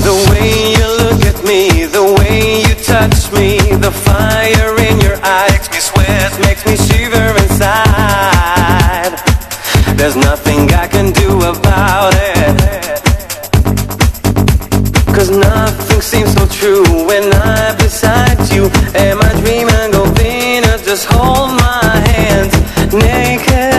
The way you look at me, the way you touch me, the fire in your eyes makes me sweat, makes me shiver inside. There's nothing I can do about it, 'cause nothing seems so true when I'm beside you. Am I dreaming of being? Just hold my hands naked.